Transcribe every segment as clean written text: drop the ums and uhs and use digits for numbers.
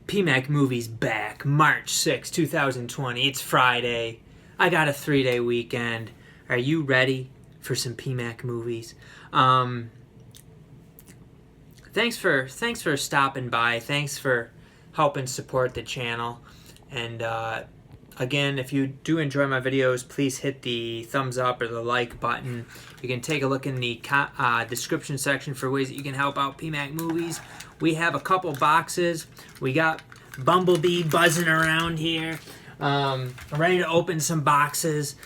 PMacMovies back, March 6, 2020. It's Friday. I got a 3-day weekend. Are you ready for some PMacMovies? Thanks for stopping by. Thanks for helping support the channel. And again, if you do enjoy my videos, please hit the thumbs up or the like button. You can take a look in the description section for ways that you can help out PMacMovies. We have a couple boxes. We got Bumblebee buzzing around here. I'm ready to open some boxes.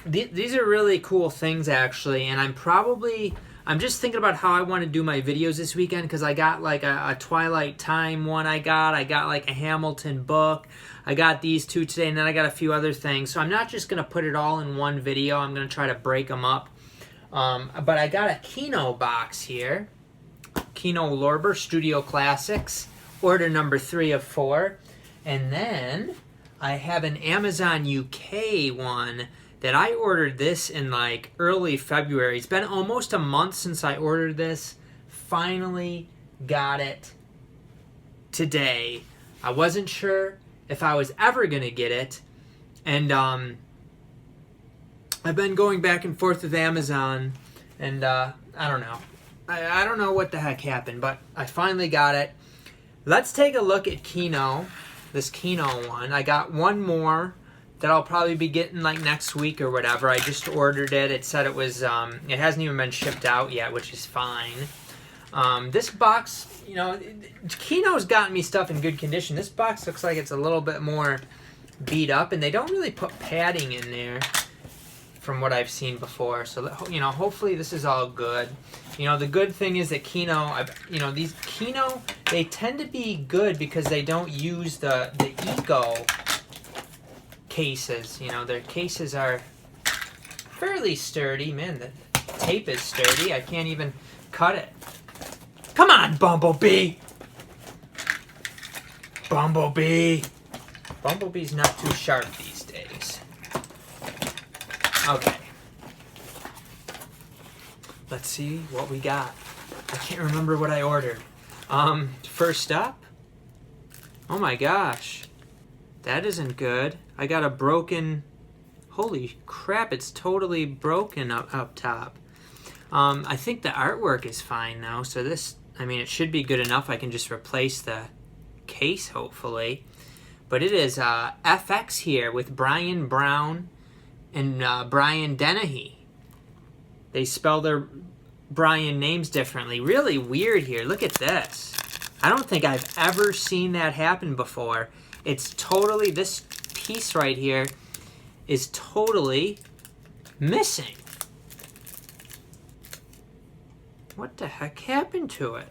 These are really cool things, actually, and I'm just thinking about how I want to do my videos this weekend, because I got like a Twilight Time one I got like a Hamilton book. I got these two today, and then I got a few other things. So I'm not just going to put it all in one video. I'm going to try to break them up. But I got a Kino box here. Kino Lorber Studio Classics. Order number 3 of 4. And then I have an Amazon UK one that I ordered this in like early February. It's been almost a month since I ordered this. Finally got it today. I wasn't sure if I was ever going to get it. And I've been going back and forth with Amazon. And I don't know. I don't know what the heck happened, but I finally got it. Let's take a look at Kino. This Kino one. I got one more that I'll probably be getting like next week or whatever. I just ordered it. It said it was, it hasn't even been shipped out yet, which is fine. This box, you know, Kino's gotten me stuff in good condition. This box looks like it's a little bit more beat up, and they don't really put padding in there from what I've seen before. So, you know, hopefully this is all good. You know, the good thing is that Kino, you know, these Kino, they tend to be good because they don't use the Eco cases. You know, their cases are fairly sturdy. Man, the tape is sturdy. I can't even cut it. Come on, Bumblebee! Bumblebee! Bumblebee's not too sharp these days. Okay. Let's see what we got. I can't remember what I ordered. First up. Oh my gosh. That isn't good. I got a broken... Holy crap, it's totally broken up top. I think the artwork is fine though, so this... I mean, it should be good enough. I can just replace the case, hopefully. But it is FX here with Brian Brown and Brian Dennehy. They spell their Brian names differently. Really weird here. Look at this. I don't think I've ever seen that happen before. It's totally... This piece right here is totally missing. What the heck happened to it?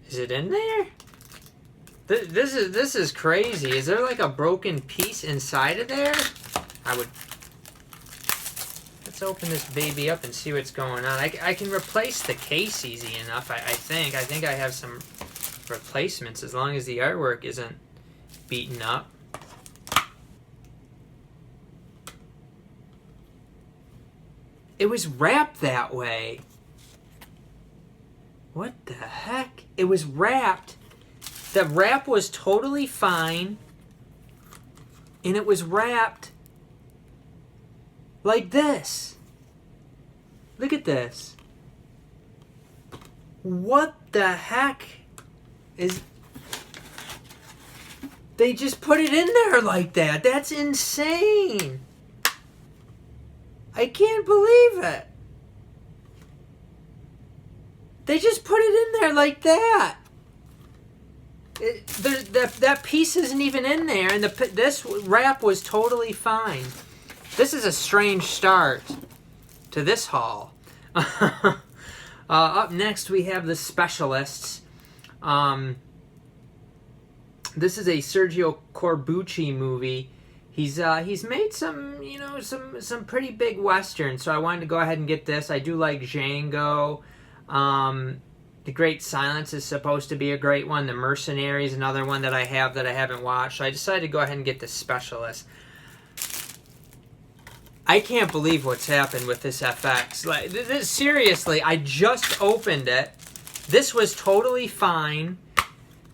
Is it in there? This is crazy. Is there like a broken piece inside of there? Let's open this baby up and see what's going on. I can replace the case easy enough, I think. I think I have some replacements as long as the artwork isn't beaten up. It was wrapped that way. What the heck? It was wrapped. The wrap was totally fine. And it was wrapped like this. Look at this. What the heck is... They just put it in there like that. That's insane. I can't believe it. They just put it in there like that. That piece isn't even in there, and this wrap was totally fine. This is a strange start to this haul. Up next, we have The Specialists. This is a Sergio Corbucci movie. He's made some, you know, some pretty big westerns, so I wanted to go ahead and get this. I do like Django. The Great Silence is supposed to be a great one. The Mercenaries, another one that I have that I haven't watched. So I decided to go ahead and get The Specialist. I can't believe what's happened with this FX. Like, seriously, I just opened it. This was totally fine.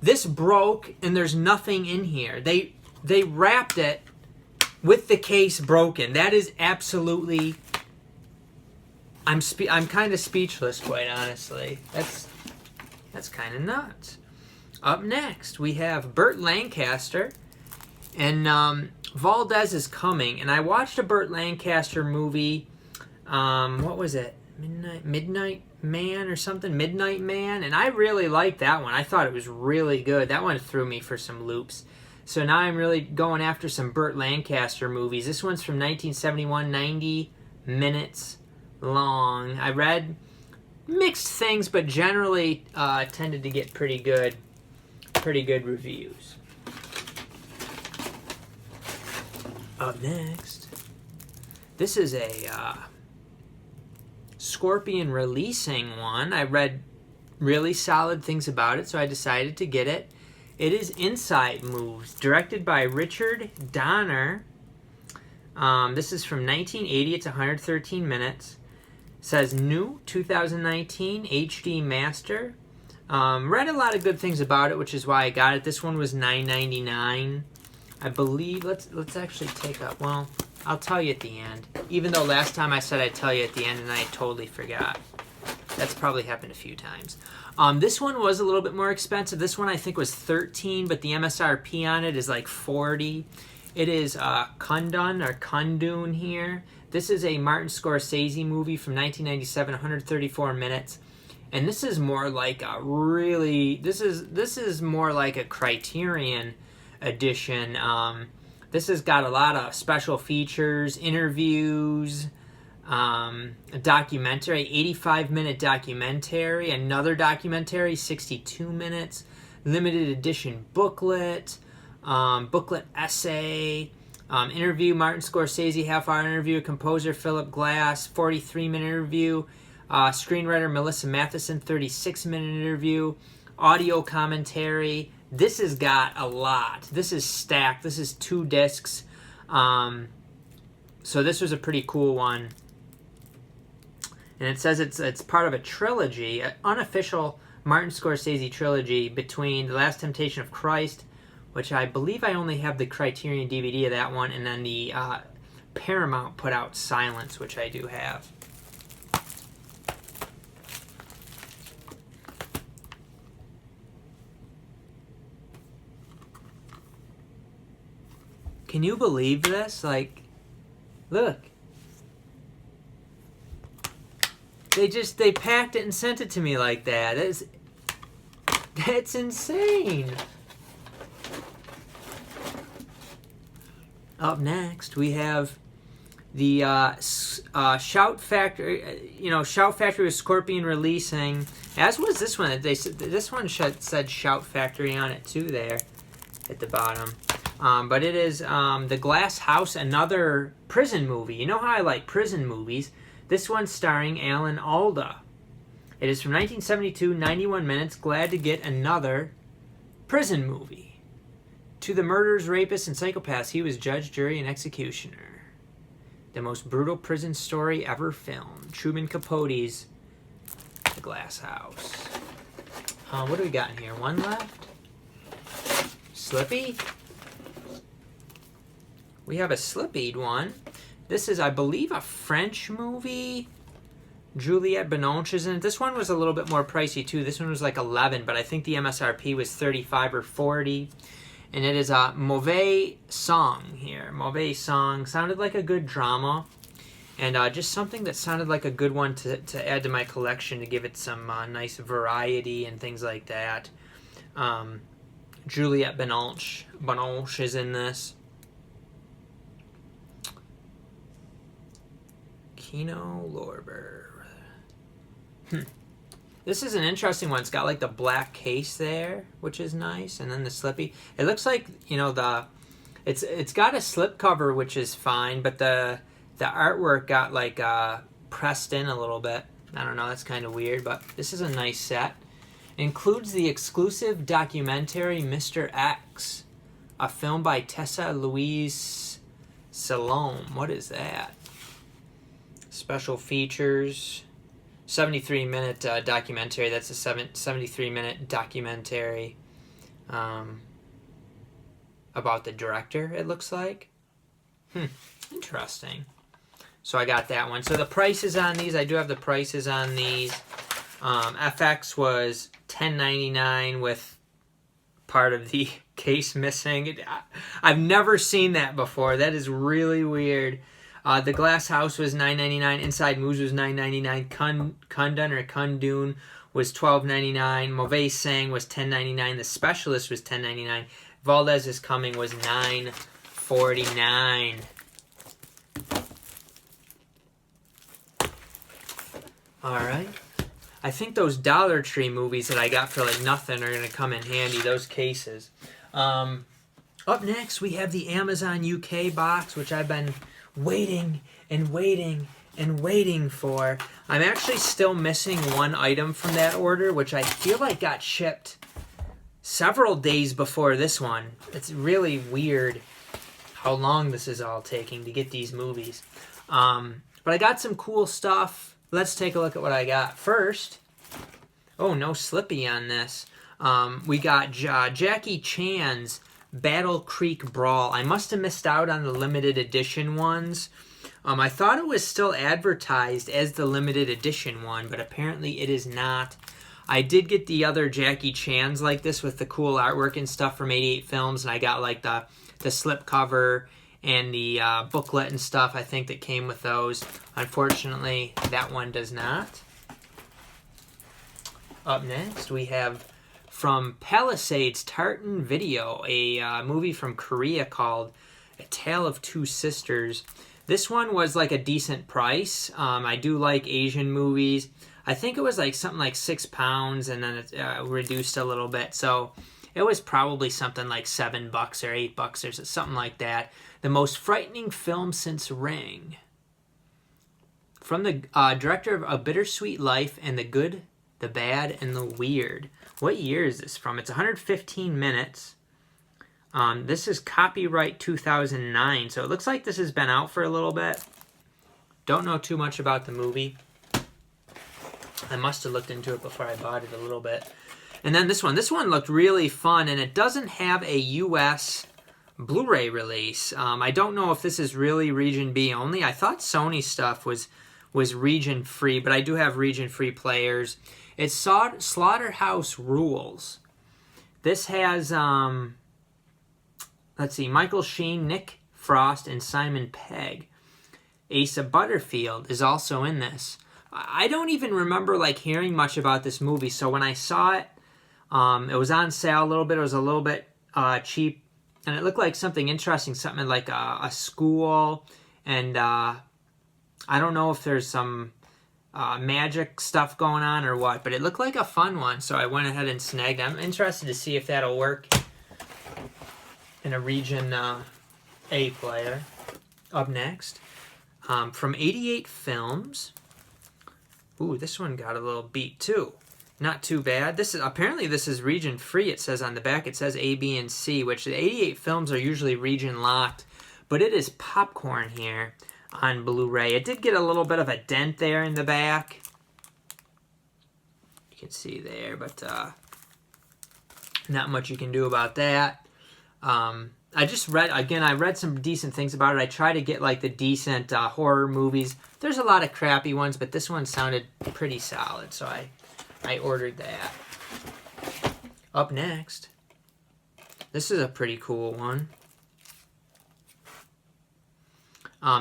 This broke, and there's nothing in here. They wrapped it with the case broken. That is absolutely... I'm kind of speechless, quite honestly. That's kind of nuts. Up next, we have Burt Lancaster, and Valdez is Coming. And I watched a Burt Lancaster movie. What was it? Midnight Man or something? Midnight Man. And I really liked that one. I thought it was really good. That one threw me for some loops. So now I'm really going after some Burt Lancaster movies. This one's from 1971, 90 minutes long. I read mixed things, but generally tended to get pretty good reviews. Up next, this is a Scorpion releasing one. I read really solid things about it, so I decided to get it. It is Inside Moves, directed by Richard Donner. This is from 1980. It's 113 minutes. Says new 2019 HD master. Read a lot of good things about it, which is why I got it. This one was $9.99, I believe. Let's actually take up. Well, I'll tell you at the end. Even though last time I said I'd tell you at the end, and I totally forgot. That's probably happened a few times. This one was a little bit more expensive. This one I think was $13, but the MSRP on it is like $40. It is Kundun here. This is a Martin Scorsese movie from 1997, 134 minutes. And this is more like a really... This is more like a Criterion edition. This has got a lot of special features, interviews, a documentary, 85-minute documentary, another documentary, 62 minutes, limited edition booklet, booklet essay, interview, Martin Scorsese, half-hour interview, composer Philip Glass, 43-minute interview, screenwriter Melissa Matheson, 36-minute interview, audio commentary. This has got a lot. This is stacked. This is 2 discs. So this was a pretty cool one. And it says it's part of a trilogy, an unofficial Martin Scorsese trilogy between The Last Temptation of Christ, which I believe I only have the Criterion DVD of that one, and then the Paramount put out Silence, which I do have. Can you believe this? Like, look. They packed it and sent it to me like that. That's insane. Up next, we have the Shout Factory. Shout Factory was Scorpion releasing. As was this one. This one said Shout Factory on it too. There, at the bottom. But it is The Glass House, another prison movie. You know how I like prison movies. This one's starring Alan Alda. It is from 1972, 91 minutes. Glad to get another prison movie. To the murderers, rapists, and psychopaths, he was judge, jury, and executioner. The most brutal prison story ever filmed. Truman Capote's The Glass House. What do we got in here? One left? Slippy? We have a Slippied one. This is, I believe, a French movie. Juliette Binoche is in it. This one was a little bit more pricey, too. This one was like 11, but I think the MSRP was 35 or 40. And it is a Mauvais Song here. Mauvais Song. Sounded like a good drama. And just something that sounded like a good one to add to my collection to give it some nice variety and things like that. Juliette Binoche is in this. Kino Lorber. This is an interesting one. It's got like the black case there, which is nice, and then the slippy. It looks like, it's got a slip cover, which is fine, but the artwork got like pressed in a little bit. I don't know, that's kind of weird, but this is a nice set. It includes the exclusive documentary Mr. X, a film by Tessa Louise Salome. What is that? Special features. 73-minute documentary. That's a 73-minute documentary about the director, it looks like. Interesting. So I got that one. So the prices on these, I do have the prices on these. FX was $10.99 with part of the case missing. I've never seen that before. That is really weird. The Glass House was $9.99. Inside Moves was $9.99. Kundun or Kundun was $12.99. Mauvais Sang was $10.99. The Specialist was $10.99. Valdez is Coming was $9.49. Alright. I think those Dollar Tree movies that I got for like nothing are going to come in handy, those cases. Up next, we have the Amazon UK box, which I've been waiting and waiting and waiting for. I'm actually still missing one item from that order, which I feel like got shipped several days before this one. It's really weird how long this is all taking to get these movies. But I got some cool stuff. Let's take a look at what I got. First, oh, no Slippy on this. We got Jackie Chan's Battle Creek Brawl. I must have missed out on the limited edition ones. I thought it was still advertised as the limited edition one, but apparently it is not. I did get the other Jackie Chan's like this with the cool artwork and stuff from 88 Films, and I got like the slip cover and the booklet and stuff, I think, that came with those. Unfortunately, that one does not. Up next, we have from Palisades Tartan Video, a movie from Korea called A Tale of Two Sisters. This one was like a decent price. I do like Asian movies. I think it was like something like £6, and then it reduced a little bit. So it was probably something like $7 or $8 or something like that. The most frightening film since Ring. From the director of A Bittersweet Life and The Good, the Bad, and the Weird. What year is this from? It's 115 minutes. This is copyright 2009, so it looks like this has been out for a little bit. Don't know too much about the movie. I must have looked into it before I bought it a little bit. And then this one. This one looked really fun, and it doesn't have a U.S. Blu-ray release. I don't know if this is really Region B only. I thought Sony stuff was region free, but I do have region free players. It's Slaughterhouse Rules. This has let's see, Michael Sheen, Nick Frost, and Simon Pegg. Asa Butterfield is also in this. I don't even remember like hearing much about this movie, so when I saw it, it was on sale a little bit. It was a little bit cheap, and it looked like something interesting, something like a school, and I don't know if there's some magic stuff going on or what, but it looked like a fun one, so I went ahead and snagged it. I'm interested to see if that'll work in a Region A player. Up next, from 88 Films. Ooh, this one got a little beat too. Not too bad. This is region free. It says on the back. It says A, B, and C, which the 88 Films are usually region locked, but it is popcorn here on Blu-ray. It did get a little bit of a dent there in the back. You can see there, but not much you can do about that. I read some decent things about it. I try to get like the decent horror movies. There's a lot of crappy ones, but this one sounded pretty solid, so I ordered that. Up next, this is a pretty cool one.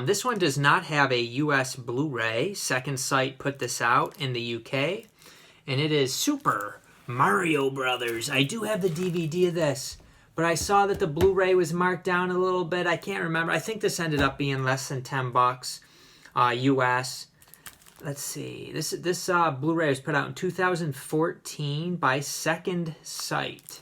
This one does not have a US Blu-ray. Second Sight put this out in the UK, and it is Super Mario Brothers. I do have the DVD of this, but I saw that the Blu-ray was marked down a little bit. I can't remember. I think this ended up being less than $10 US. Let's see. This Blu-ray was put out in 2014 by Second Sight.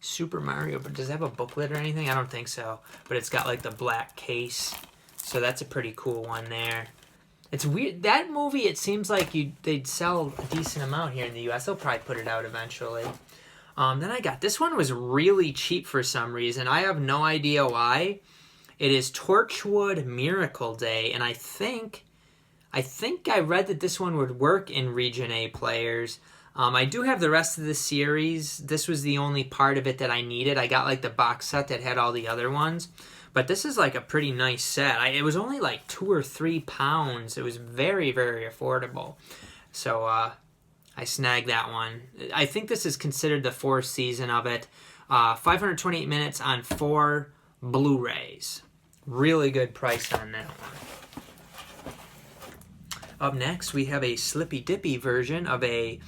Super Mario, but does it have a booklet or anything? I don't think so. But it's got like the black case. So that's a pretty cool one there. It's weird. That movie, it seems like they'd sell a decent amount here in the US. They'll probably put it out eventually. Then I got, this one was really cheap for some reason. I have no idea why. It is Torchwood Miracle Day, and I think I think I read that this one would work in Region A players. I do have the rest of the series. This was the only part of it that I needed. I got like the box set that had all the other ones. But this is like a pretty nice set. It was only like £2 or £3. It was very, very affordable. So I snagged that one. I think this is considered the 4th season of it. 528 minutes on 4 Blu-rays. Really good price on that one. Up next, we have a Slippy Dippy version of a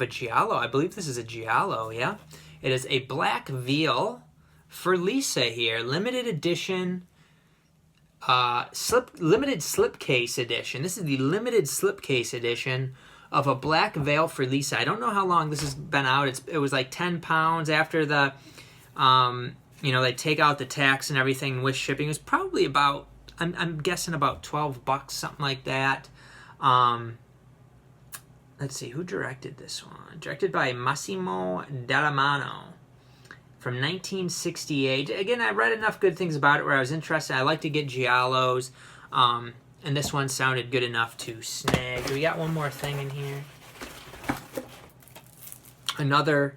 Giallo. I believe this is a Giallo, yeah? It is a Black Veil for Lisa here. Limited edition, limited slipcase edition. This is the limited slipcase edition of a Black Veil for Lisa. I don't know how long this has been out. It was like £10 after the, they take out the tax and everything with shipping. It was probably about, I'm guessing about $12, something like that. Let's see, who directed this one? Directed by Massimo Dallamano from 1968. Again, I read enough good things about it where I was interested. I like to get giallos, and this one sounded good enough to snag. Do we got one more thing in here? Another,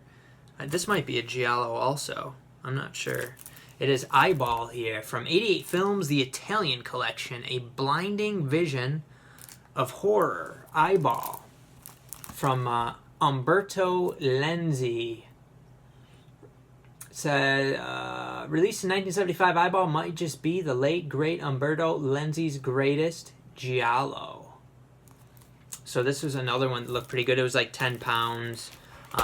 this might be a giallo also. I'm not sure. It is Eyeball here from 88 Films, the Italian collection, a blinding vision of horror. Eyeball from Umberto Lenzi. Said, released in 1975, Eyeball might just be the late, great Umberto Lenzi's greatest giallo. So this was another one that looked pretty good. It was like £10.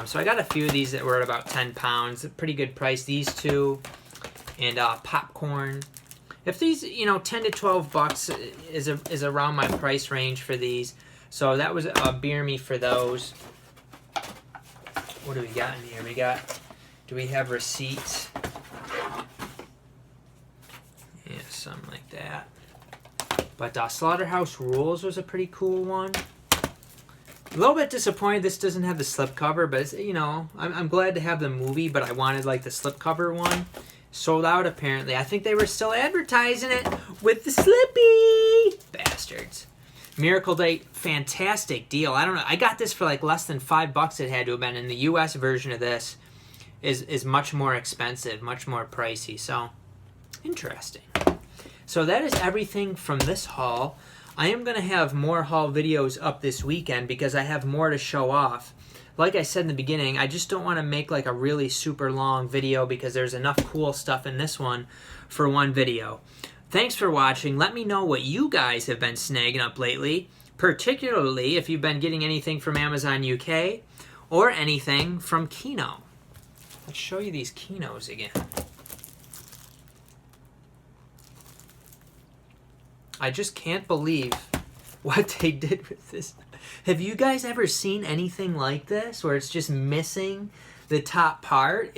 So I got a few of these that were at about £10. A pretty good price. These two and popcorn. If these, $10 to $12 is around my price range for these. So that was a beer me for those. What do we got in here? Do we have receipts? Yeah, something like that. But Slaughterhouse Rules was a pretty cool one. A little bit disappointed this doesn't have the slipcover, but it's, I'm glad to have the movie, but I wanted like the slipcover one. Sold out apparently. I think they were still advertising it with the Slippy bastards. Miracle Date, fantastic deal. I don't know. I got this for like less than $5. It had to have been. And the U.S. version of this is much more expensive, much more pricey. So, interesting. So that is everything from this haul. I am going to have more haul videos up this weekend because I have more to show off. Like I said in the beginning, I just don't want to make like a really super long video because there's enough cool stuff in this one for one video. Thanks for watching. Let me know what you guys have been snagging up lately, particularly if you've been getting anything from Amazon UK or anything from Kino. Let's show you these Kinos again. I just can't believe what they did with this. Have you guys ever seen anything like this where it's just missing the top part?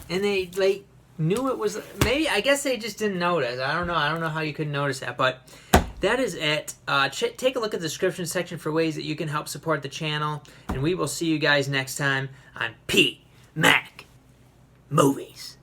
And they knew it was, maybe, I guess they just didn't notice. I don't know how you could notice that, but that is it. Take a look at the description section for ways that you can help support the channel, and we will see you guys next time on PMacMovies.